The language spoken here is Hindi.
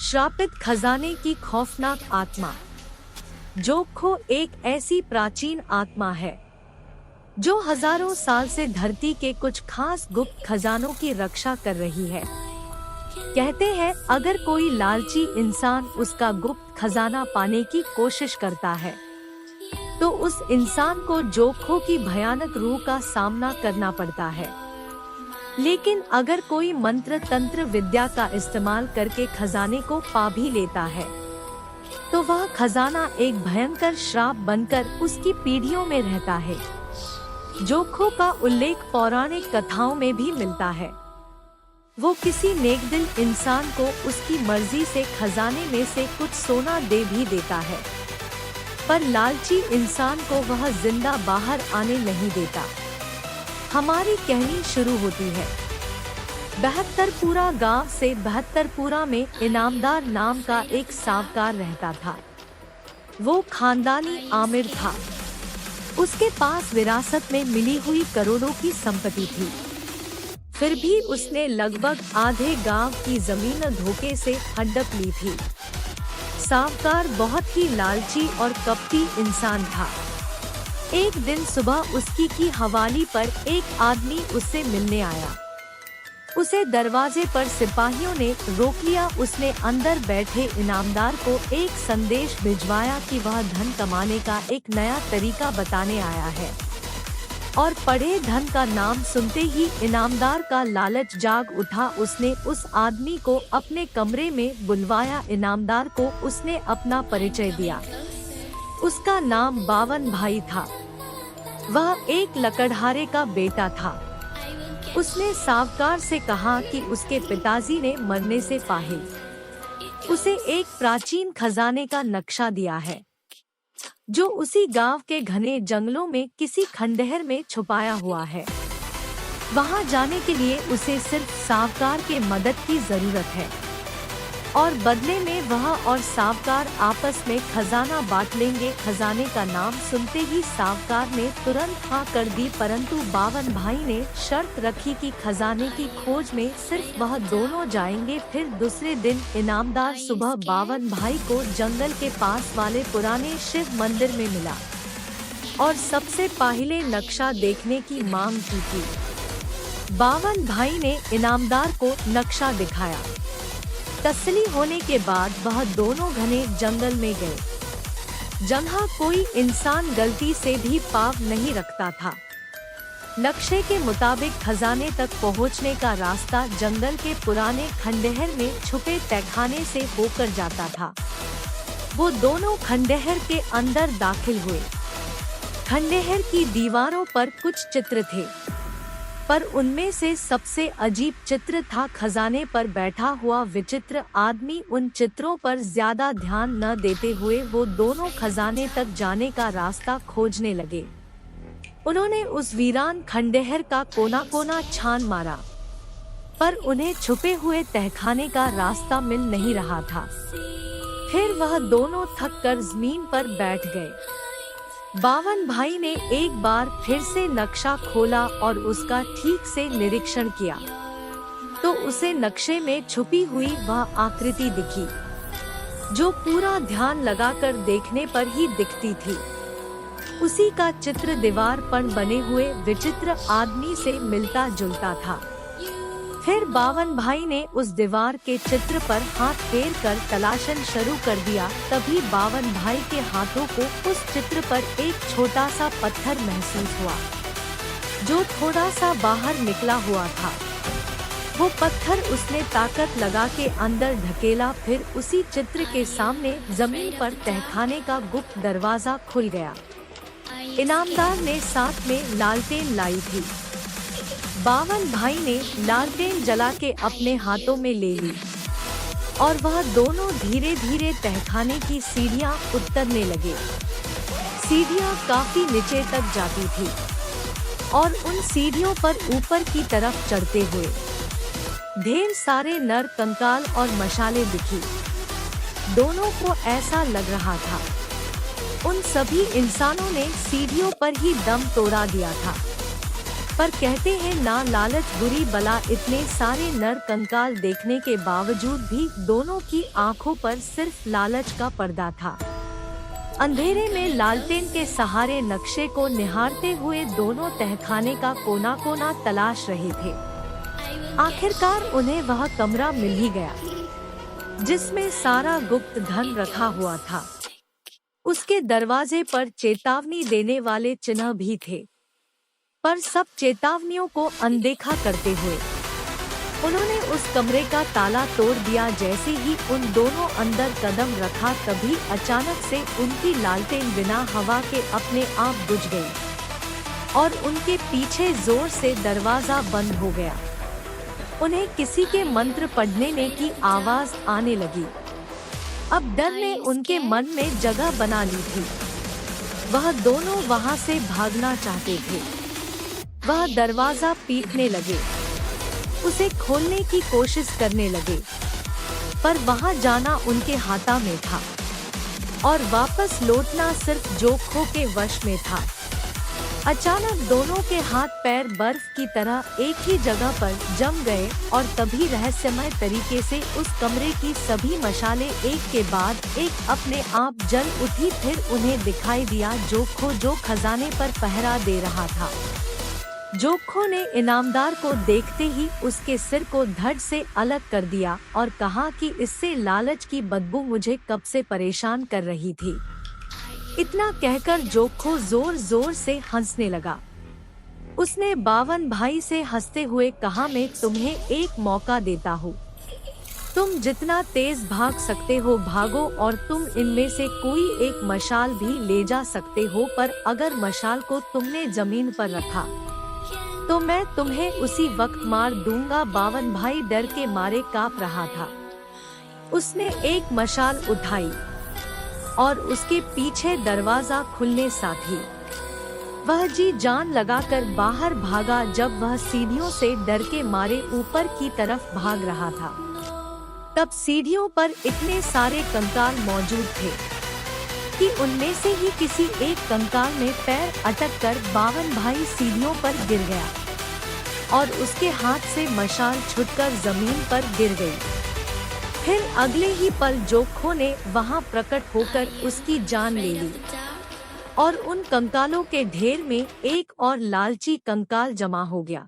श्रापित खजाने की खौफनाक आत्मा। जोखो एक ऐसी प्राचीन आत्मा है जो हजारों साल से धरती के कुछ खास गुप्त खजानों की रक्षा कर रही है। कहते हैं अगर कोई लालची इंसान उसका गुप्त खजाना पाने की कोशिश करता है तो उस इंसान को जोखो की भयानक रूह का सामना करना पड़ता है। लेकिन अगर कोई मंत्र तंत्र विद्या का इस्तेमाल करके खजाने को पा भी लेता है तो वह खजाना एक भयंकर श्राप बनकर उसकी पीढ़ियों में रहता है। जोखो का उल्लेख पौराणिक कथाओं में भी मिलता है। वो किसी नेकदिल इंसान को उसकी मर्जी से खजाने में से कुछ सोना दे भी देता है, पर लालची इंसान को वह जिंदा बाहर आने नहीं देता। हमारी कहानी शुरू होती है 72पुरा गांव से। 72पुरा में इनामदार नाम का एक सावकार रहता था। वो खानदानी आमिर था। उसके पास विरासत में मिली हुई करोड़ों की संपत्ति थी। फिर भी उसने लगभग आधे गांव की जमीन धोखे से हड़प ली थी। सावकार बहुत ही लालची और कपटी इंसान था। एक दिन सुबह उसकी की हवाली पर एक आदमी उससे मिलने आया। उसे दरवाजे पर सिपाहियों ने रोक लिया। उसने अंदर बैठे इनामदार को एक संदेश भिजवाया कि वह धन कमाने का एक नया तरीका बताने आया है, और पढ़े धन का नाम सुनते ही इनामदार का लालच जाग उठा। उसने उस आदमी को अपने कमरे में बुलवाया। इनामदार को उसने अपना परिचय दिया। उसका नाम बावन भाई था। वह एक लकड़हारे का बेटा था। उसने सावकार से कहा कि उसके पिताजी ने मरने से पहले उसे एक प्राचीन खजाने का नक्शा दिया है जो उसी गांव के घने जंगलों में किसी खंडहर में छुपाया हुआ है। वहां जाने के लिए उसे सिर्फ सावकार के मदद की जरूरत है, और बदले में वह और सावकार आपस में खजाना बांट लेंगे। खजाने का नाम सुनते ही सावकार ने तुरंत हाँ कर दी, परंतु बावन भाई ने शर्त रखी कि खजाने की खोज में सिर्फ वह दोनों जाएंगे। फिर दूसरे दिन इनामदार सुबह बावन भाई को जंगल के पास वाले पुराने शिव मंदिर में मिला और सबसे पहले नक्शा देखने की मांग की थी। बावन भाई ने इनामदार को नक्शा दिखाया। तसल्ली होने के बाद वह दोनों घने जंगल में गए, जहाँ कोई इंसान गलती से भी पाँव नहीं रखता था। नक्शे के मुताबिक खजाने तक पहुँचने का रास्ता जंगल के पुराने खंडहर में छुपे तहखाने से होकर जाता था। वो दोनों खंडहर के अंदर दाखिल हुए। खंडहर की दीवारों पर कुछ चित्र थे, पर उनमें से सबसे अजीब चित्र था खजाने पर बैठा हुआ विचित्र आदमी। उन चित्रों पर ज्यादा ध्यान न देते हुए वो दोनों खजाने तक जाने का रास्ता खोजने लगे। उन्होंने उस वीरान खंडहर का कोना कोना छान मारा, पर उन्हें छुपे हुए तहखाने का रास्ता मिल नहीं रहा था। फिर वह दोनों थक कर जमीन पर बैठ गए। बावन भाई ने एक बार फिर से नक्शा खोला और उसका ठीक से निरीक्षण किया तो उसे नक्शे में छुपी हुई वह आकृति दिखी जो पूरा ध्यान लगाकर देखने पर ही दिखती थी। उसी का चित्र दीवार पर बने हुए विचित्र आदमी से मिलता जुलता था। फिर बावन भाई ने उस दीवार के चित्र पर हाथ फेर कर तलाशन शुरू कर दिया। तभी बावन भाई के हाथों को उस चित्र पर एक छोटा सा पत्थर महसूस हुआ जो थोड़ा सा बाहर निकला हुआ था। वो पत्थर उसने ताकत लगा के अंदर ढकेला। फिर उसी चित्र के सामने जमीन पर तहखाने का गुप्त दरवाजा खुल गया। इनामदार ने साथ में लालटेन लाई थी। बावन भाई ने लालटेन जला के अपने हाथों में ले ली और वह दोनों धीरे धीरे तहखाने की सीढ़ियां उतरने लगे। सीढ़ियां काफी नीचे तक जाती थी और उन सीढ़ियों पर ऊपर की तरफ चढ़ते हुए ढेर सारे नर कंकाल और मशाले दिखी। दोनों को ऐसा लग रहा था उन सभी इंसानों ने सीढ़ियों पर ही दम तोड़ा दिया था। पर कहते हैं ना लालच बुरी बला। इतने सारे नर कंकाल देखने के बावजूद भी दोनों की आंखों पर सिर्फ लालच का पर्दा था। अंधेरे में लालटेन के सहारे नक्शे को निहारते हुए दोनों तहखाने का कोना कोना तलाश रहे थे। आखिरकार उन्हें वह कमरा मिल ही गया जिसमें सारा गुप्त धन रखा हुआ था। उसके दरवाजे पर चेतावनी देने वाले चिन्ह भी थे, पर सब चेतावनियों को अनदेखा करते हुए उन्होंने उस कमरे का ताला तोड़ दिया। जैसे ही उन दोनों अंदर कदम रखा तभी अचानक से उनकी लालटेन बिना हवा के अपने आप बुझ गई और उनके पीछे जोर से दरवाजा बंद हो गया। उन्हें किसी के मंत्र पढ़ने की आवाज आने लगी। अब डर ने उनके मन में जगह बना ली थी। वह दोनों वहां से भागना चाहते थे। वह दरवाजा पीटने लगे, उसे खोलने की कोशिश करने लगे, पर वहां जाना उनके हाथा में था और वापस लौटना सिर्फ जोखो के वश में था। अचानक दोनों के हाथ पैर बर्फ की तरह एक ही जगह पर जम गए और तभी रहस्यमय तरीके से उस कमरे की सभी मशालें एक के बाद एक अपने आप जल उठी। फिर उन्हें दिखाई दिया जोखो जो खजाने पर पहरा दे रहा था। जोखो ने इनामदार को देखते ही उसके सिर को धड़ से अलग कर दिया और कहा कि इससे लालच की बदबू मुझे कब से परेशान कर रही थी। इतना कहकर जोखो जोर जोर से हंसने लगा। उसने 52 भाई से हंसते हुए कहा, मैं तुम्हें एक मौका देता हूँ। तुम जितना तेज भाग सकते हो भागो और तुम इनमें से कोई एक मशाल भी ले जा सकते हो, पर अगर मशाल को तुमने जमीन पर रखा तो मैं तुम्हें उसी वक्त मार दूंगा। 52 भाई डर के मारे कांप रहा था। उसने एक मशाल उठाई और उसके पीछे दरवाजा खुलने साथ ही वह जी जान लगाकर बाहर भागा। जब वह सीढ़ियों से डर के मारे ऊपर की तरफ भाग रहा था तब सीढ़ियों पर इतने सारे कंकाल मौजूद थे कि उनमें से ही किसी एक कंकाल में पैर अटककर 52 भाई सीढ़ियों पर गिर गया और उसके हाथ से मशाल छूटकर जमीन पर गिर गई। फिर अगले ही पल जोखो ने वहां प्रकट होकर उसकी जान ले ली और उन कंकालों के ढेर में एक और लालची कंकाल जमा हो गया।